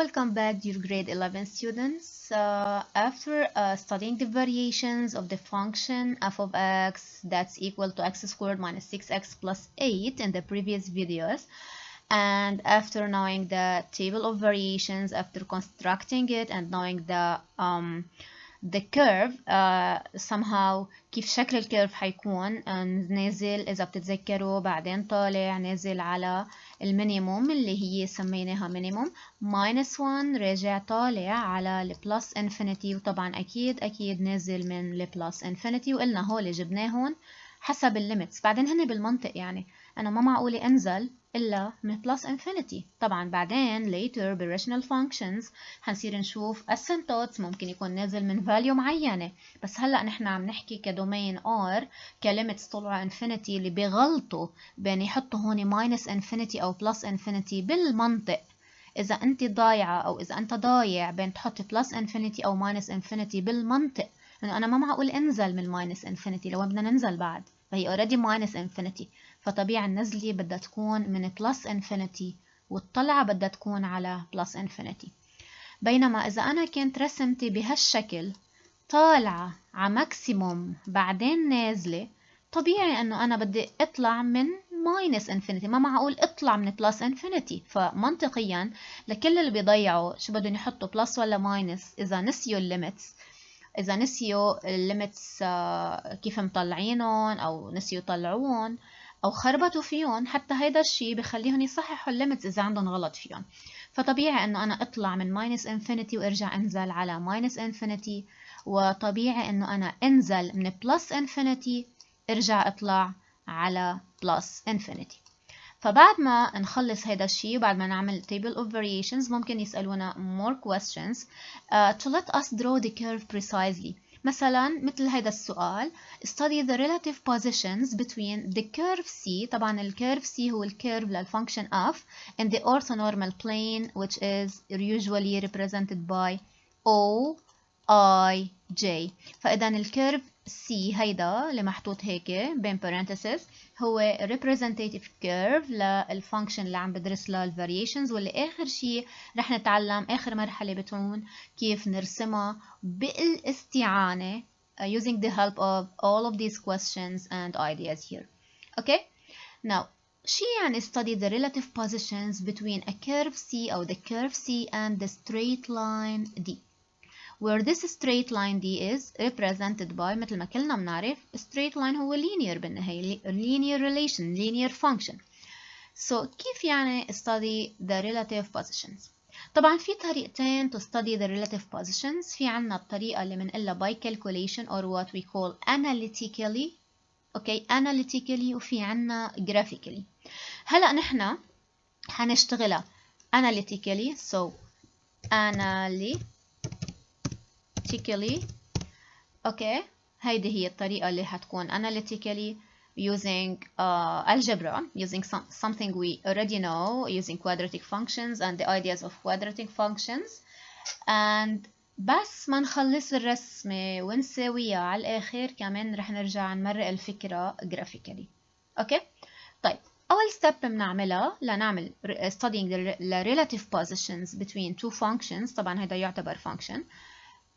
Welcome back, dear grade 11 students. After studying the variations of the function f of x that's equal to x squared minus 6x plus 8 in the previous videos, and after knowing the table of variations, after constructing it and knowing the curve, somehow كيف شكل الكيرف حيكون نازل إذا بتتذكروا، بعدين طالع نازل على المينيموم اللي هي سميناها مينيموم minus 1، راجع طالع على البلس انفينيتي، وطبعا أكيد نازل من البلس انفينيتي، وقلنا هول جبناهن حسب الليميتس. بعدين هن بالمنطق يعني أنا ما معقولة أنزل إلا من بلس انفينيتي. طبعا بعدين later بالراشنال functions حنصير نشوف asymptotes ممكن يكون نازل من value معينة، بس هلأ نحن عم نحكي كدومين R كليميتس طلعوا انفينيتي اللي بيغلطوا بين يحطوا هون ماينس انفينيتي أو بلس انفينيتي. بالمنطق إذا أنت ضايعة أو إذا أنت ضايع بين تحط بلس انفينيتي أو ماينس انفينيتي، بالمنطق إنه أنا ما معقول أنزل من الماينس انفينيتي لو بدنا ننزل بعد، فهي اوريدي ماينس انفينيتي، فطبيعي النزلة بدها تكون من بلس انفينيتي والطلعة بدها تكون على بلس انفينيتي. بينما إذا أنا كنت رسمتي بهالشكل طالعة على ماكسيموم بعدين نازلة، طبيعي إنه أنا بدي أطلع من ماينس انفينيتي، ما معقول أطلع من بلس انفينيتي. فمنطقيا لكل اللي بيضيعوا شو بدهم يحطوا بلس ولا ماينس إذا نسيوا الليميتس، إذا نسيوا الليميتس كيف مطلعينهم أو نسيوا يطلعوهم أو خربطوا فيهم، حتى هيدا الشيء بخليهم يصححوا الليميتس إذا عندهم غلط فيهم. فطبيعي إنه أنا أطلع من ماينس انفينيتي وأرجع أنزل على ماينس انفينيتي، وطبيعي إنه أنا أنزل من بلس انفينيتي أرجع أطلع على بلس انفينيتي. فبعد ما نخلص هيدا الشيء وبعد ما نعمل table of variations ممكن يسألونا more questions to let us draw the curve precisely. مثلا مثل هيدا السؤال: study the relative positions between the curve C. طبعا الكيرف C هو الكيرف للفانكشن f in the orthonormal plane which is usually represented by O I J. فإذا الكيرف C هيدا اللي محطوط هيك بين parentheses هو representative curve للفانكشن اللي عم بدرس لها الفاريشنز، واللي آخر شيء رح نتعلم آخر مرحلة بتكون كيف نرسمها بالاستعانة using the help of all of these questions and ideas here. Okay? Now, شي يعني study the relative positions between a curve C أو the curve C and the straight line D, where this straight line D is represented by مثل ما كلنا بنعرف straight line هو linear بالنهاية، linear relation, linear function. So كيف يعني study the relative positions؟ طبعا في طريقتين to study the relative positions. في عنا الطريقة اللي بنقلها by calculation or what we call analytically. okay, analytically، وفي عنا graphically. هلأ نحنا حنشتغلها analytically. so analytically okay، هيدي هي الطريقة اللي حتكون analytically using algebra, using something we already know, using quadratic functions and the ideas of quadratic functions. and بس ما نخلص الرسمة ونساويها على الآخر كمان رح نرجع نمرق الفكرة graphically. okay. طيب أول step بنعملها لنعمل studying the relative positions between two functions. طبعا هذا يعتبر function،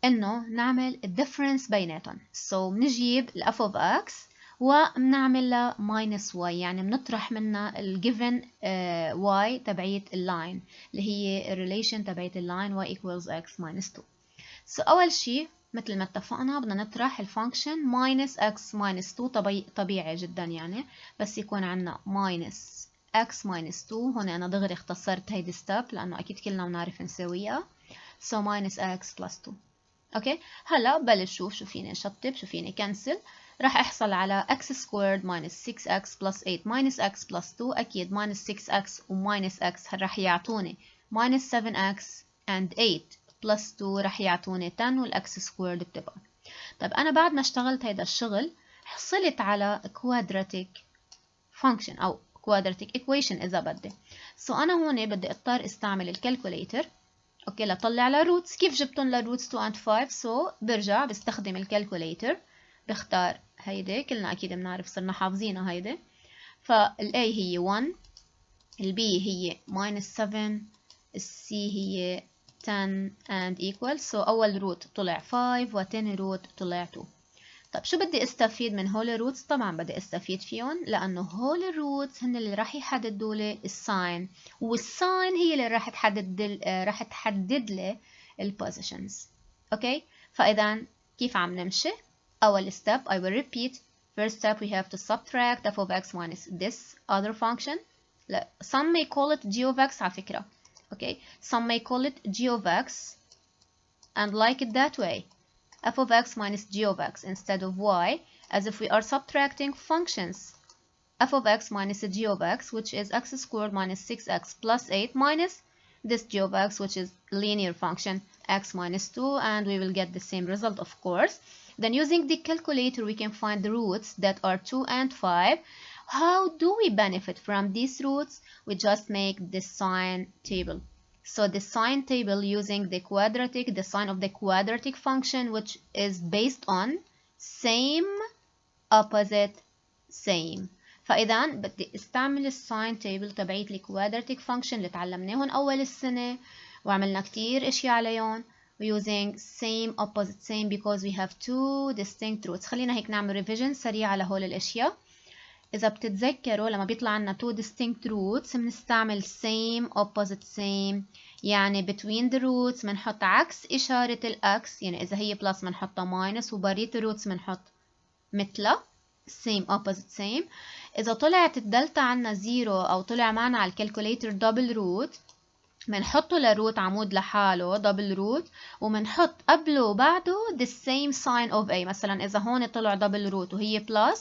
إنه نعمل الديفرنس بيناتهم. so بنجيب ال f of x وبنعمل لها minus y، يعني بنطرح منها ال given y تبعية اللاين اللي هي relation تبعية اللاين y equals x minus 2. so أول شيء مثل ما اتفقنا بدنا نطرح الفانكشن minus x minus 2، طبيعي جدا يعني، بس يكون عنا minus x minus 2. هون أنا دغري اختصرت هيدي step لأنه أكيد كلنا بنعرف نساويها. so minus x plus 2. اوكي، هلا بلش شوف شو فيني شطب شو فيني كنسل. راح احصل على x squared minus 6x plus 8 minus x plus 2. اكيد minus 6x و minus x راح يعطوني minus 7x and 8 plus 2 راح يعطوني 10 والx squared بتبقى. طيب انا بعد ما اشتغلت هيدا الشغل حصلت على quadratic function او quadratic equation اذا بدي. so انا هون بدي اضطر استعمل الكالكوليتر اوكي لطلع لروتس. كيف جبتهم لروتس 2 and 5؟ so برجع بستخدم الكالكوليتر، بختار هيدي كلنا اكيد بنعرف صرنا حافظينها هيدي. فال A هي 1، ال B هي minus 7 C هي 10 and equal. so أول روت طلع 5 و 10 روت طلع 2. طب شو بدي استفيد من هول الروتس؟ طبعا بدي استفيد فيهم لأنه هول الروتس هن اللي راح يحددوا لي الساين، والساين هي اللي راح تحدد لي البوزيشنز. اوكي، فإذا كيف عم نمشي؟ أول step I will repeat. First step we have to subtract f of x minus this other function. لا, some may call it g of x على فكرة. Okay, some may call it g of x and like it that way. f of x minus g of x instead of y, as if we are subtracting functions. f of x minus g of x, which is x squared minus 6x plus 8 minus this g of x, which is linear function x minus 2, and we will get the same result, of course. Then using the calculator we can find the roots that are 2 and 5. How do we benefit from these roots? We just make the sign table. So the sign table using the sign of the quadratic function, which is based on same opposite same. فإذا بدي استعمل الساين تيبل تبعيت الكوادراتيك فانكشن اللي تعلمناهم أول السنة وعملنا كتير اشياء عليهم using same opposite same because we have two distinct roots. خلينا هيك نعمل revision سريع على هول الاشياء. إذا بتتذكروا لما بيطلع عنا two distinct roots بنستعمل same opposite same، يعني between the roots بنحط عكس إشارة الأكس، يعني إذا هي plus بنحطها minus، وبريت الروتس بنحط مثلها same opposite same. إذا طلعت الدلتا عنا 0 أو طلع معنا على الكالكوليتر دبل روت بنحطه لروت عمود لحاله دبل روت، وبنحط قبله وبعده the same sign of a. مثلا إذا هون طلع دبل روت وهي plus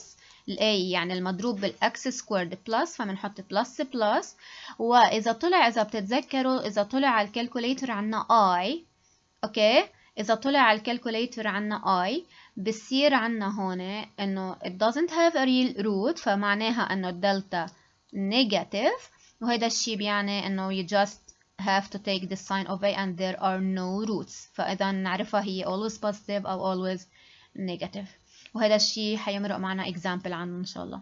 ال a يعني المضروب بالx squared plus، فبنحط plus plus. وإذا طلع، إذا بتتذكروا، إذا طلع على الكالكوليتر عنا i، أوكي، إذا طلع على الكالكوليتر عنا i بصير عنا هون إنه it doesn't have a real root، فمعناها إنه الدلتا negative، وهذا الشيء بيعني إنه you just have to take the sign of a and there are no roots. فإذا نعرفها هي always positive أو always negative، وهذا الشيء حيمرق معنا example عنه إن شاء الله.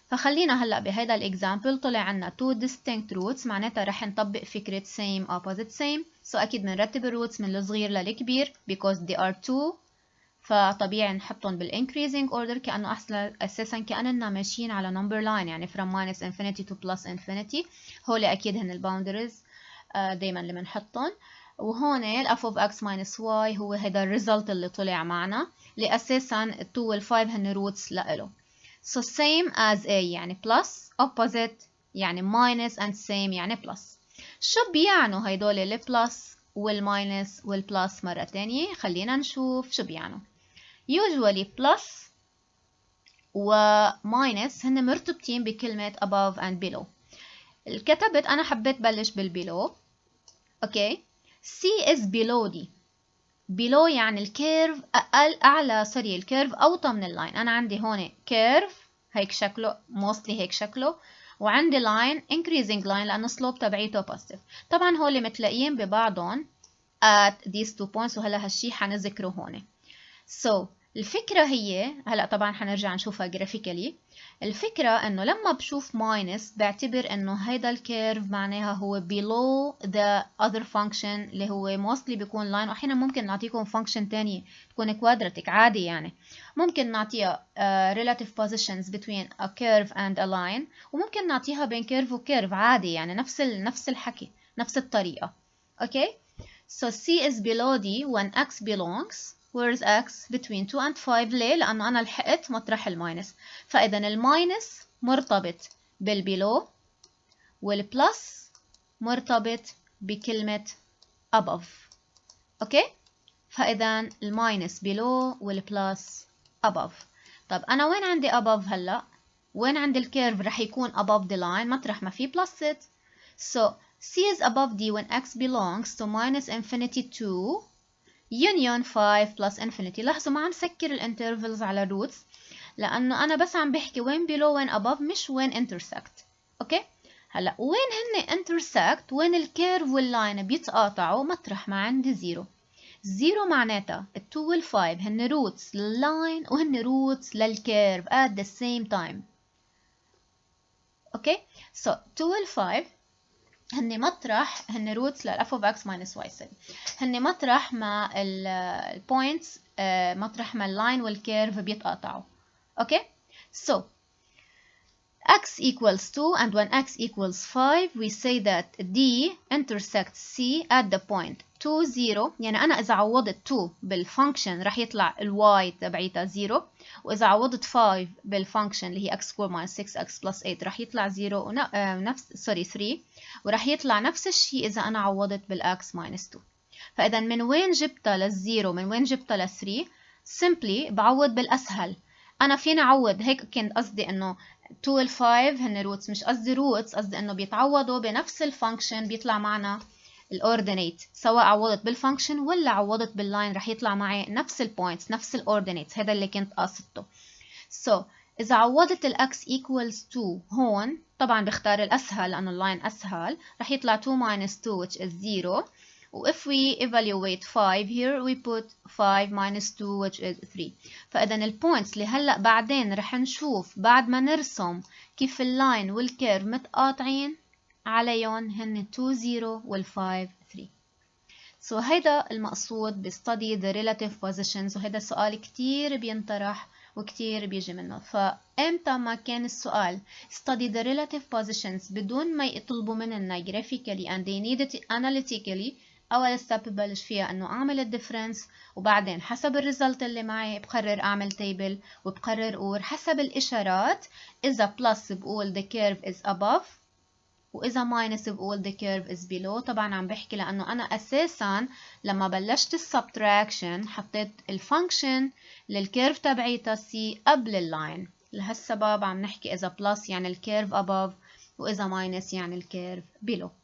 فخلينا هلأ بهذا الإكزامبل طلع عنا two distinct roots، معناتها رح نطبق فكرة same opposite same. so أكيد بنرتب الروتس من الصغير للكبير because they are two، فطبيعي نحطهم بالincreasing order كأنه أساسا كأننا ماشيين على number line، يعني from minus infinity to plus infinity. هول أكيد هن الباوندريز دايما اللي بنحطهم. وهون ال f of x minus y هو هذا الريزلت اللي طلع معنا، اللي أساسا ال 2 وال 5 هن روتس لإله. so same as a يعني plus، opposite يعني minus، and same يعني plus. شو بيعنوا هيدول ال plus والماينس والبلس مرة تانية؟ خلينا نشوف شو بيعنوا. usually plus و minus هن مرتبطين بكلمة above and below. الكتبت أنا حبيت بلش بالbelow. اوكي، C is below دي. below يعني الكيرف أعلى، سوري الكيرف أوطى من اللاين. أنا عندي هون كيرف هيك شكله mostly هيك شكله، وعندي line increasing line لأنه slope تبعيته positive. طبعا هول متلاقيين ببعضهم at these two points، وهلا هالشي حنذكره هون. so الفكرة هي هلا طبعا حنرجع نشوفها جرافيكالي. الفكرة انه لما بشوف ماينس بعتبر انه هيدا الكيرف معناها هو below the other function اللي هو mostly بيكون line، واحيانا ممكن نعطيكم function تانية تكون quadratic عادي، يعني ممكن نعطيها relative positions between a curve and a line، وممكن نعطيها بين curve و curve عادي، يعني نفس الحكي نفس الطريقة. اوكي، so C is below D when x belongs where is x between 2 and 5. ليه؟ لأنه أنا لحقت مطرح الماينس، فإذا الماينس مرتبط بالبيلو والبلس مرتبط بكلمة above. أوكي؟ فإذا الماينس below والبلس above. طب أنا وين عندي above هلأ؟ وين عندي الكيرف رح يكون above the line مطرح ما في plus it. so C is above D when x belongs to minus infinity 2 union 5 plus infinity. لاحظوا ما عم سكر الانترفلز على الروتس لأنه أنا بس عم بحكي وين below وين above، مش وين intersect. أوكي، هلا وين هن intersect؟ وين الكيرف واللاين بيتقاطعوا مطرح ما عندي 0. 0 معناتها ال 2 وال 5 هن روتس لللاين وهن روتس للكيرف at the same time. أوكي، so 2 وال 5 هن مطرح هن روتس للاف اوف اكس ماينس واي 7 هن مطرح ما البوينتس مطرح ما اللاين والكيرف بيتقاطعوا. اوكي so x equals 2 and when x equals 5 we say that D intersects C at the point 2 0 يعني أنا إذا عوضت 2 بالفانكشن رح يطلع الواي تبعيتها 0 وإذا عوضت 5 بالفانكشن اللي هي x squared minus 6x plus 8 رح يطلع 0 نفس 3 ورح يطلع نفس الشيء إذا أنا عوضت بالx minus 2. فإذا من وين جبتها للزيرو من وين جبتها ل 3 simply بعوض بالأسهل. أنا فيني أعوض هيك كنت قصدي إنه 2 وال 5 هن روتس مش قصدي روتس قصدي إنه بيتعوضوا بنفس الفانكشن بيطلع معنا الاوردينيت سواء عوضت بالفانكشن ولا عوضت باللاين رح يطلع معي نفس البوينتس نفس الاوردينيتس هذا اللي كنت قاصدته. so إذا عوضت الأكس equals 2 هون طبعا بختار الأسهل لأنه اللاين أسهل رح يطلع 2 minus 2 which is 0 و if we evaluate 5 here we put 5 minus 2 which is 3. فإذا البوينتس اللي هلأ بعدين رح نشوف بعد ما نرسم كيف اللاين والكيرف متقاطعين عليهم هن 2 0 وال 5 3. so هيدا المقصود ب study the relative positions وهيدا سؤال كتير بينطرح وكتير بيجي منه. فإمتى ما كان السؤال study the relative positions بدون ما يطلبوا مننا graphically and they need it analytically أول step ببلش فيها إنه أعمل الديفرنس وبعدين حسب الريزلت اللي معي بقرر أعمل تيبل وبقرر أقول حسب الإشارات إذا plus بقول the curve is above وإذا minus بقول the curve is below. طبعا عم بحكي لأنه أنا أساسا لما بلشت السبتراكشن حطيت الفانكشن للكيرف تبعيتها C قبل اللاين لهالسبب عم نحكي إذا plus يعني الكيرف above وإذا minus يعني الكيرف below.